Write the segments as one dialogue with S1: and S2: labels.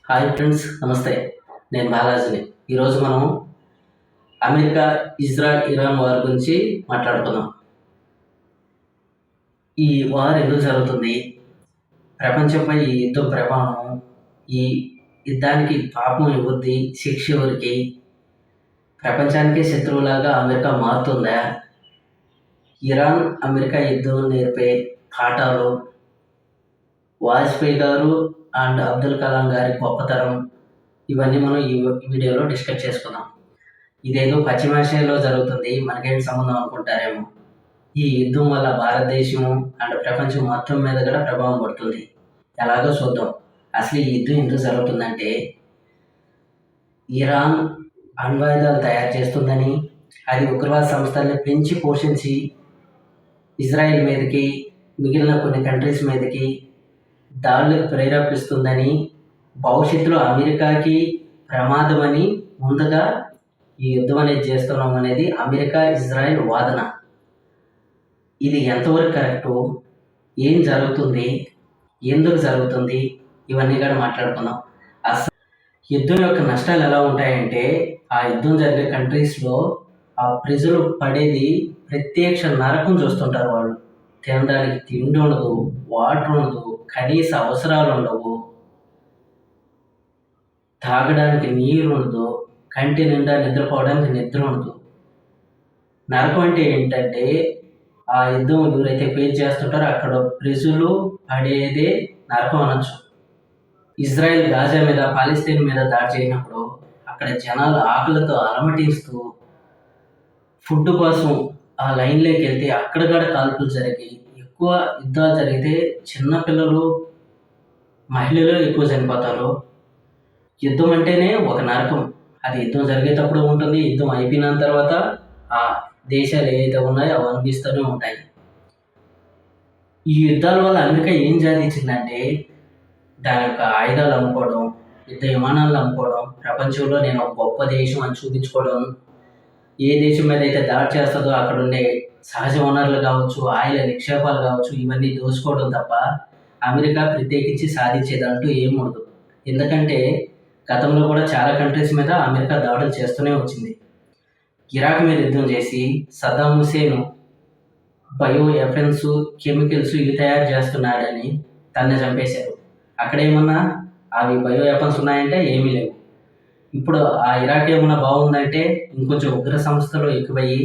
S1: Hi friends, నమస్తే. నేను బాలాజీని. ఈరోజు మనం అమెరికా, ఇజ్రాయెల్, ఇరాన్ వార్ గురించి మాట్లాడుకుందాం. ఈ వార్ ఎందుకు జరుగుతుంది? ప్రపంచంపై ఈ యుద్ధం ప్రభావం, ఈ యుద్ధానికి పాపం ఎవరిది, శిక్ష ఎవరికి, ప్రపంచానికే శత్రువులాగా అమెరికా మారుతుందా, ఇరాన్ అమెరికా యుద్ధం నేర్పే పాఠాలు, వాజ్పేయి గారు అండ్ అబ్దుల్ కలాం గారి గొప్పతనం, ఇవన్నీ మనం ఈ వీడియోలో డిస్కస్ చేసుకుందాం. ఇదేదో పశ్చిమాసియాలో జరుగుతుంది, మనకేంటి సంబంధం అనుకుంటారేమో. ఈ యుద్ధం వల్ల భారతదేశం అండ్ ప్రపంచం మొత్తం మీద కూడా ప్రభావం పడుతుంది. ఎలాగో చూద్దాం. అసలు ఈ యుద్ధం ఎందుకు జరుగుతుందంటే, ఇరాన్ అణ్వాయుధాలు తయారు చేస్తుందని, అది ఉగ్రవాద సంస్థల్ని పెంచి పోషించి ఇజ్రాయెల్ మీదకి, మిగిలిన కొన్ని కంట్రీస్ మీదకి దాడులకు ప్రేరేపిస్తుందని, భవిష్యత్తులో అమెరికాకి ప్రమాదమని ముందుగా ఈ యుద్ధం అనేది చేస్తున్నాం అనేది అమెరికా, ఇజ్రాయెల్ వాదన. ఇది ఎంతవరకు కరెక్టు, ఏం జరుగుతుంది, ఎందుకు జరుగుతుంది, ఇవన్నీ కూడా మాట్లాడుకుందాం. అసలు యుద్ధం యొక్క నష్టాలు ఎలా ఉంటాయంటే, ఆ యుద్ధం జరిగే కంట్రీస్లో ఆ ప్రజలు పడేది ప్రత్యక్ష నరకం చూస్తుంటారు. వాళ్ళు తినడానికి తిండి ఉండదు, వాటర్ ఉండదు, కనీస అవసరాలు ఉండవు, తాగడానికి నీరు ఉండదు, కంటి నిండా నిద్రపోవడానికి నిద్ర ఉండదు. నరకం అంటే ఏంటంటే, ఆ యుద్ధం ఎవరైతే ఫేస్ చేస్తుంటారో అక్కడ ప్రజలు పడేదే నరకం అనొచ్చు. ఇజ్రాయెల్ గాజా మీద, పాలస్తీన్ మీద దాడి చేయనప్పుడు అక్కడ జనాలు ఆకలితో అలమటిస్తూ ఫుడ్ కోసం ఆ లైన్లోకి వెళ్తే అక్కడ కూడా కాల్పులు జరిగి ఎక్కువ యుద్ధాలు జరిగితే చిన్నపిల్లలు, మహిళలు ఎక్కువ చనిపోతారు. యుద్ధం అంటేనే ఒక నరకం. అది యుద్ధం జరిగేటప్పుడు ఉంటుంది, యుద్ధం అయిపోయిన తర్వాత ఆ దేశాలు ఏవైతే ఉన్నాయో అవి అనిపిస్తూనే ఉంటాయి. ఈ యుద్ధాల వల్ల అమెరికా ఏం సాధించిందంటే, దాని యొక్క ఆయుధాలు అమ్ముకోవడం, యుద్ధ విమానాలు అమ్ముకోవడం, ప్రపంచంలో నేను ఒక గొప్ప దేశం అని చూపించుకోవడం, ఏ దేశం మీద అయితే దాడి చేస్తుందో అక్కడ ఉండే సహజ వనరులు కావచ్చు, ఆయిల నిక్షేపాలు కావచ్చు, ఇవన్నీ దోచుకోవడం తప్ప అమెరికా ప్రత్యేకించి సాధించేదంటూ ఏముండదు. ఎందుకంటే గతంలో కూడా చాలా కంట్రీస్ మీద అమెరికా దాడులు చేస్తూనే వచ్చింది. ఇరాక్ మీద యుద్ధం చేసి Saddam Hussein bio weapons, chemicals ఇవి తయారు చేస్తున్నాడని తన్ని చంపేశారు. అక్కడేమన్నా అవి బయో వెపన్స్ ఉన్నాయంటే ఏమీ లేవు. ఇప్పుడు ఆ ఇరాక్ ఏమన్నా బాగుందంటే ఇంకొంచెం ఉగ్ర సంస్థలు ఎక్కువయ్యి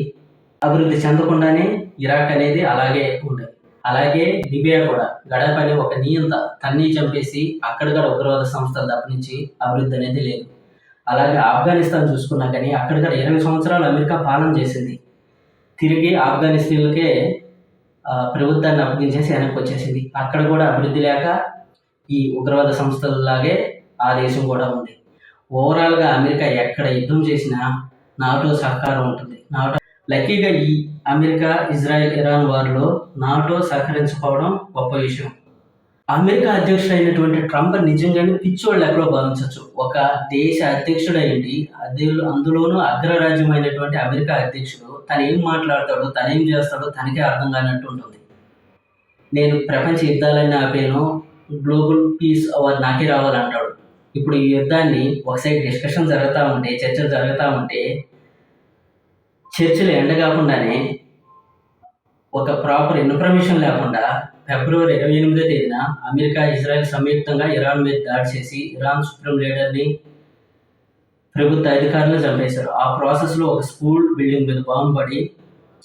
S1: అభివృద్ధి చెందకుండానే ఇరాక్ అనేది అలాగే ఉండేది. అలాగే లిబియా కూడా గడాఫ్ అనే ఒక నియంత తన్ని చంపేసి అక్కడ కూడా ఉగ్రవాద సంస్థలు తప్పనించి అభివృద్ధి అనేది లేదు. అలాగే ఆఫ్ఘనిస్తాన్ చూసుకున్నా కానీ అక్కడ కూడా 20 సంవత్సరాలు అమెరికా పాలన చేసింది. తిరిగి ఆఫ్ఘనిస్తాన్కే ప్రభుత్వాన్ని అప్పగించేసి వెనక్కి వచ్చేసింది. అక్కడ కూడా అభివృద్ధి లేక ఈ ఉగ్రవాద సంస్థలలాగే ఆ దేశం కూడా ఉంది. ఓవరాల్గా అమెరికా ఎక్కడ యుద్ధం చేసినా నాటో సహకారం ఉంటుంది. లక్కీగా ఈ అమెరికా, ఇజ్రాయెల్, ఇరాన్ వార్లో నాటో సహకరించుకోవడం గొప్ప విషయం. అమెరికా అధ్యక్షుడు అయినటువంటి ట్రంప్ నిజంగానే పిచ్చోళ్ళు ఎక్కడో భావించవచ్చు. ఒక దేశ అధ్యక్షుడు అయింది, అందులోనూ అగ్రరాజ్యమైనటువంటి అమెరికా అధ్యక్షుడు తను ఏం మాట్లాడతాడో, తనేం చేస్తాడో తనకే అర్థం కానట్టు ఉంటుంది. నేను ప్రపంచ యుద్ధాలన్నీ ఆపేను, గ్లోబల్ పీస్ అవర్ నాకే రావాలంటాడు. ఇప్పుడు ఈ యుద్ధాన్ని ఒక సైడ్ డిస్కషన్ జరుగుతూ ఉంటే, చర్చలు జరుగుతూ ఉంటే, చర్చలు ఎండ కాకుండానే ఒక ప్రాపర్ ఇన్ఫర్మేషన్ లేకుండా ఫిబ్రవరి 28వ తేదీన అమెరికా, ఇజ్రాయెల్ సంయుక్తంగా ఇరాన్ మీద దాడి చేసి ఇరాన్ సుప్రీం లీడర్ని, ప్రభుత్వ అధికారులను చంపేశారు. ఆ ప్రాసెస్లో ఒక స్కూల్ బిల్డింగ్ మీద బాంబు పడి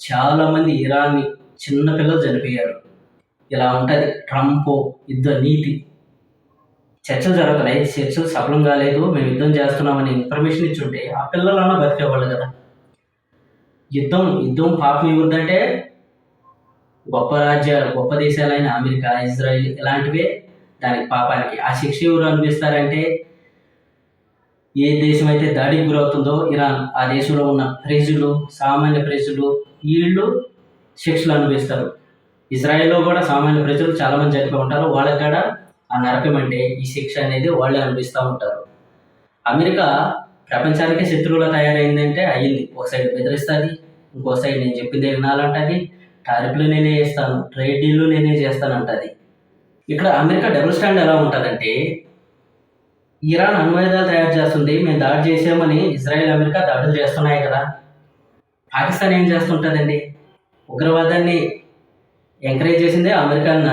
S1: చాలామంది ఇరాన్ చిన్నపిల్లలు చనిపోయారు. ఇలా ఉంటుంది ట్రంప్ యుద్ధ నీతి. చర్చలు జరుగుతున్నాయి, చర్చలు సఫలం కాలేదు, మేము యుద్ధం చేస్తున్నామని ఇన్ఫర్మేషన్ ఇచ్చుంటే ఆ పిల్లలన్నా బతికేవాళ్ళు కదా. యుద్ధం పాపం ఎవరిదంటే గొప్ప దేశాలైన అమెరికా, ఇజ్రాయెల్ ఇలాంటివే దానికి పాపానికి. ఆ శిక్ష ఎవరు అనిపిస్తారంటే, ఏ దేశం అయితే దాడికి గురవుతుందో ఇరాన్, ఆ దేశంలో ఉన్న ప్రజలు, సామాన్య ప్రజలు, వీళ్ళు శిక్షలు అనుభవిస్తారు. ఇజ్రాయెల్లో కూడా సామాన్య ప్రజలు చాలామంది చనిపోయి ఉంటారు. వాళ్ళకి కూడా ఆ నరకం అంటే ఈ శిక్ష అనేది వాళ్ళే అనిపిస్తూ ఉంటారు. అమెరికా ప్రపంచానికే శత్రువులా తయారైందంటే అయ్యింది. ఒక సైడ్ బెదిరిస్తుంది, ఇంకో సైడ్ నేను చెప్పిందే వినాలంటుంది, టారిఫ్లు నేనే చేస్తాను, ట్రేడ్ డీల్లు నేనే చేస్తాను అంటుంది. ఇక్కడ అమెరికా డబుల్ స్టాండ్ ఎలా ఉంటుందంటే, ఇరాన్ అణ్వాయుధాలు తయారు చేస్తుంది, మేము దాడి చేసామని ఇజ్రాయెల్ అమెరికా దాడులు చేస్తున్నాయి కదా. పాకిస్తాన్ ఏం చేస్తుంటుందండి? ఉగ్రవాదాన్ని ఎంకరేజ్ చేసిందే అమెరికా అని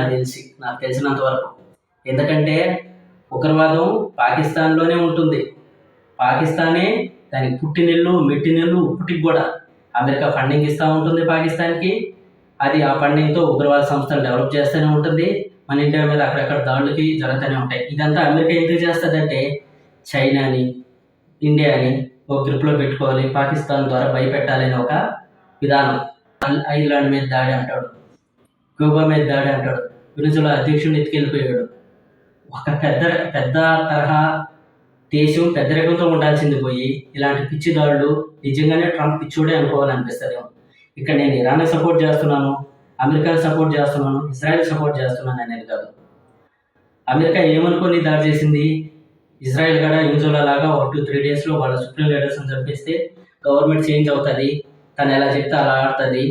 S1: నాకు తెలిసినంత వరకు. ఎందుకంటే ఉగ్రవాదం పాకిస్తాన్లోనే ఉంటుంది. పాకిస్తానే దానికి పుట్టినిల్లు మెట్టినిల్లు. ఇప్పటికి కూడా అమెరికా ఫండింగ్ ఇస్తూ ఉంటుంది పాకిస్తాన్కి. అది ఆ ఫండింగ్తో ఉగ్రవాద సంస్థలు డెవలప్ చేస్తూనే ఉంటుంది. మన ఇండియా మీద అక్కడక్కడ దాడులకి జరుగుతూనే ఉంటాయి. ఇదంతా అమెరికా ఎందుకు చేస్తుందంటే చైనాని, ఇండియాని ఒక గ్రిప్లో పెట్టుకోవాలి, పాకిస్తాన్ ద్వారా భయపెట్టాలని ఒక విధానం. ఐర్లాండ్ మీద దాడి అంటాడు, క్యూబా మీద దాడి అంటాడు, వెనుజులా అధ్యక్షుడిని ఎత్తుకెళ్ళిపోయాడు. ఒక పెద్ద పెద్ద తరహా దేశం పెద్దరికంతో ఉండాల్సింది పోయి ఇలాంటి పిచ్చి దాడులు నిజంగానే ట్రంప్ పిచ్చోడే అనుకోవాలనిపిస్తుంది. ఇక్కడ నేను ఇరాన్ని సపోర్ట్ చేస్తున్నాను, అమెరికాని సపోర్ట్ చేస్తున్నాను, ఇజ్రాయెల్ సపోర్ట్ చేస్తున్నాను అనేది కాదు. అమెరికా ఏమనుకొని దాడి చేసింది? ఇజ్రాయెల్ కూడా యూజువల్ లాగా 1-3 డేస్లో వాళ్ళ సుప్రీం లీడర్స్ని చంపిస్తే గవర్నమెంట్ చేంజ్ అవుతుంది, తను ఎలా చెప్తే అలా ఆడుతుంది,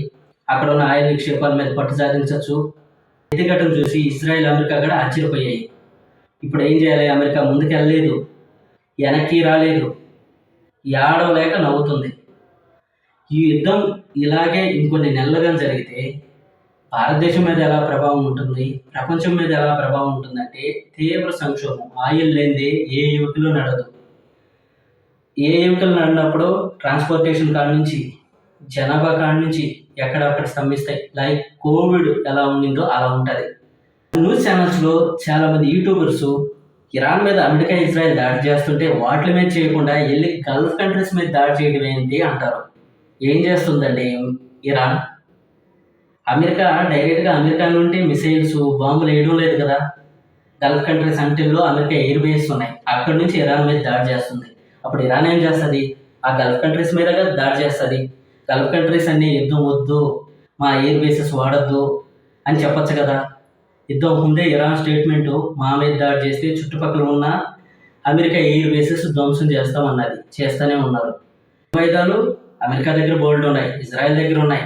S1: అక్కడ ఉన్న ఆయిల్ నిక్షేపాల మీద పట్టు సాధించవచ్చు. వ్యక్తిగతం చూసి ఇజ్రాయెల్ అమెరికా కూడా ఆశ్చర్యపోయాయి. ఇప్పుడు ఏం చేయాలి? అమెరికా ముందుకు వెళ్ళలేదు, వెనక్కి రాలేదు, ఏడవలేక నవ్వుతుంది. ఈ యుద్ధం ఇలాగే ఇంకొన్ని నెలలుగా జరిగితే భారతదేశం మీద ఎలా ప్రభావం ఉంటుంది, ప్రపంచం మీద ఎలా ప్రభావం ఉంటుందంటే తీవ్ర సంక్షోభం. ఆయిల్ లేనిదే ఏ యువకులు నడదు. ఏ యువకులు నడినప్పుడు ట్రాన్స్పోర్టేషన్ కాడ నుంచి, జనాభా కాడ నుంచి ఎక్కడక్కడ స్తంభిస్తాయి. లైక్ కోవిడ్ ఎలా ఉండిందో అలా ఉంటుంది. న్యూస్ ఛానల్స్లో చాలామంది యూట్యూబర్స్ ఇరాన్ మీద అమెరికా ఇజ్రాయెల్ దాడి చేస్తుంటే వాటి మీద చేయకుండా వెళ్ళి గల్ఫ్ కంట్రీస్ మీద దాడి చేయడం ఏంటి అంటారు. ఏం చేస్తుందండి ఇరాన్? అమెరికా డైరెక్ట్గా అమెరికా నుండి మిసైల్స్ బాంబులు వేయడం లేదు కదా. గల్ఫ్ కంట్రీస్ అంటిల్లో అమెరికా ఎయిర్ బేస్ ఉన్నాయి, అక్కడి నుంచి ఇరాన్ మీద దాడి చేస్తుంది. అప్పుడు ఇరాన్ ఏం చేస్తుంది? ఆ గల్ఫ్ కంట్రీస్ మీద దాడి చేస్తుంది. గల్ఫ్ కంట్రీస్ అన్ని యుద్ధం వద్దు, మా ఎయిర్ బేసెస్ వాడద్దు అని చెప్పచ్చు కదా. యుద్ధం ముందే ఇరాన్ స్టేట్మెంటు మా మీద దాడి చేస్తే చుట్టుపక్కల ఉన్న అమెరికా ఎయిర్ బేసెస్ ధ్వంసం చేస్తామన్నది. చేస్తూనే ఉన్నారు. ఆయుధాలు అమెరికా దగ్గర బోల్డ్ ఉన్నాయి, ఇజ్రాయెల్ దగ్గర ఉన్నాయి,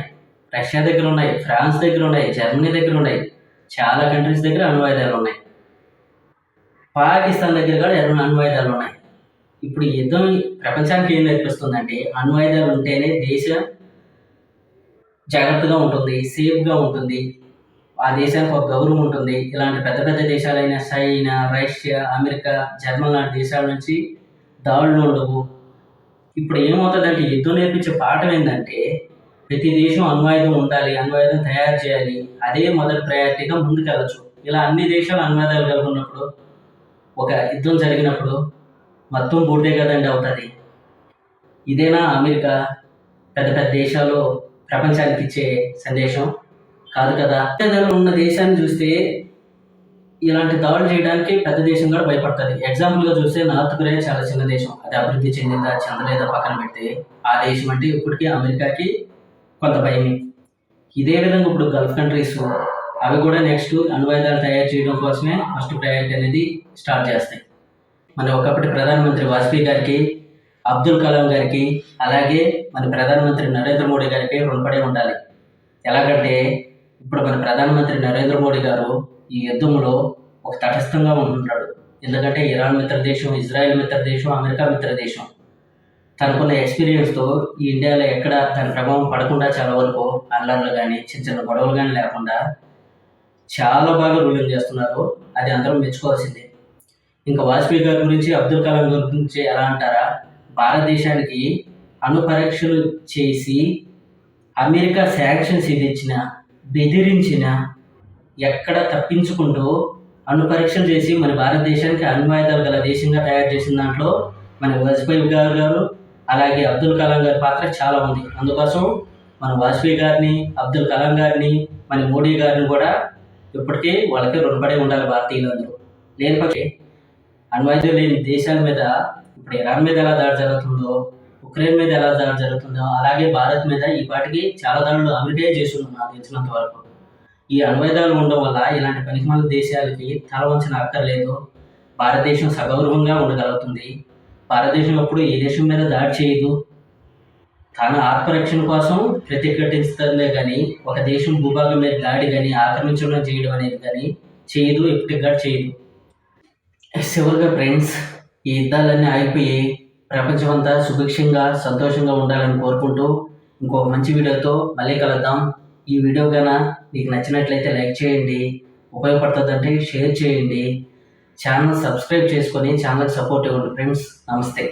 S1: రష్యా దగ్గర ఉన్నాయి, ఫ్రాన్స్ దగ్గర ఉన్నాయి, జర్మనీ దగ్గర ఉన్నాయి, చాలా కంట్రీస్ దగ్గర అణ్వాయుధాలు ఉన్నాయి. పాకిస్తాన్ దగ్గర కూడా అణ్వాయుధాలు ఉన్నాయి. ఇప్పుడు ఈ యుద్ధం ప్రపంచానికి ఏం నేర్పిస్తుందంటే అణ్వాయుధాలు ఉంటేనే దేశం జాగ్రత్తగా ఉంటుంది, సేఫ్గా ఉంటుంది, ఆ దేశానికి ఒక గౌరవం ఉంటుంది. ఇలాంటి పెద్ద పెద్ద దేశాలైన చైనా, రష్యా, అమెరికా, జర్మన్ లాంటి దేశాల నుంచి దాడులు ఉండవు. ఇప్పుడు ఏమవుతుందంటే యుద్ధం నేర్పించే పాఠం ఏంటంటే ప్రతి దేశం అణ్వాయుధం ఉండాలి, అణ్వాయుధం తయారు చేయాలి, అదే మొదటి ప్రయారిటీగా ముందుకు వెళ్ళచ్చు. ఇలా అన్ని దేశాలు అణ్వాయుధాలు కలిగి ఉన్నప్పుడు ఒక యుద్ధం జరిగినప్పుడు మొత్తం బూడిదే కదండి అవుతుంది. ఇదేనా అమెరికా పెద్ద పెద్ద దేశాలు ప్రపంచానికి ఇచ్చే సందేశం? కాదు కదా. ఉన్న దేశాన్ని చూస్తే ఇలాంటి దాడులు చేయడానికి పెద్ద దేశం కూడా భయపడుతుంది. ఎగ్జాంపుల్గా చూస్తే నార్త్ కొరియా చాలా చిన్న దేశం, అది అభివృద్ధి చెందిందా చెందలేదా పక్కన పెడితే ఆ దేశం అంటే ఇప్పటికీ అమెరికాకి కొంత భయమే. ఇదే విధంగా ఇప్పుడు గల్ఫ్ కంట్రీస్ అవి కూడా నెక్స్ట్ అణ్వాయుధాలు తయారు చేయడం కోసమే ఫస్ట్ ప్రయారిటీ అనేది స్టార్ట్ చేస్తాయి. మన ఒకప్పటి ప్రధానమంత్రి వాజ్పేయి గారికి, అబ్దుల్ కలాం గారికి, అలాగే మన ప్రధానమంత్రి నరేంద్ర మోడీ గారికి రుణపడి ఉండాలి. ఎలాగంటే ఇప్పుడు మన ప్రధానమంత్రి నరేంద్ర మోడీ గారు ఈ యుద్ధంలో ఒక తటస్థంగా ఉంటున్నాడు. ఎందుకంటే ఇరాన్ మిత్ర దేశం, ఇజ్రాయెల్ మిత్ర దేశం, అమెరికా మిత్ర దేశం. తనకున్న ఎక్స్పీరియన్స్తో ఈ ఇండియాలో ఎక్కడ తన ప్రభావం పడకుండా చాలా వరకు అల్లర్లు కానీ చిన్న చిన్న గొడవలు కానీ లేకుండా చాలా బాగా రూలింగ్ చేస్తున్నారు. అది అందరం మెచ్చుకోవాల్సిందే. ఇంకా వాజ్పేయి గారి గురించి, అబ్దుల్ కలాం గారి గురించి ఎలా అంటారా? భారతదేశానికి అణు పరీక్షలు చేసి అమెరికా శాంక్షన్స్ విధించిన, బెదిరించిన, ఎక్కడ తప్పించుకుంటూ అణు పరీక్షలు చేసి మన భారతదేశానికి అణ్వాయుధాలు గల దేశంగా తయారు చేసిన దాంట్లో మన వాజ్పేయి గారు అలాగే అబ్దుల్ కలాం గారి పాత్ర చాలా ఉంది. అందుకోసం మన వాజ్పేయి గారిని, అబ్దుల్ కలాం గారిని, మన మోడీ గారిని కూడా ఇప్పటికీ వాళ్ళకి రుణపడి ఉండాలి భారతీయులందరూ. లేకపోతే అణ్వాయుధాలు లేని దేశాల మీద ఇప్పుడు ఇరాన్ మీద ఎలా దాడి జరుగుతుందో, ఉక్రెయిన్ మీద ఎలా దాడి జరుగుతుందో, అలాగే భారత్ మీద ఈ పాటికి చాలా దాడులు అమెరికా చేసి ఉంది నాకు తెలిసినంత వరకు. ఈ అణ్వాయుధాలు ఉండడం వల్ల ఇలాంటి పనికిమాలిన దేశాలకి తల వంచిన అక్కర్లేదు. భారతదేశం సగౌరవంగా ఉండగలుగుతుంది. భారతదేశం ఎప్పుడు ఏ దేశం మీద దాడి చేయదు. తన ఆత్మరక్షణ కోసం ప్రతిఘటిస్తుందే కానీ ఒక దేశం భూభాగం మీద దాడి కానీ ఆక్రమించడం చేయడం అనేది కానీ చేయదు, ఎప్పటికీ చేయదు. చివరిగా ఫ్రెండ్స్, ఈ యుద్ధాలన్నీ ఆగిపోయి ప్రపంచమంతా సుభిక్షంగా సంతోషంగా ఉండాలని కోరుకుంటూ ఇంకొక మంచి వీడియోతో మళ్ళీ కలుద్దాం. ఈ వీడియో కన్నా మీకు నచ్చినట్లయితే లైక్ చేయండి, ఉపయోగపడుతుందంటే షేర్ చేయండి, ఛానల్ సబ్స్క్రైబ్ చేసుకొని ఛానల్కి సపోర్ట్ ఇవ్వండి ఫ్రెండ్స్. నమస్తే.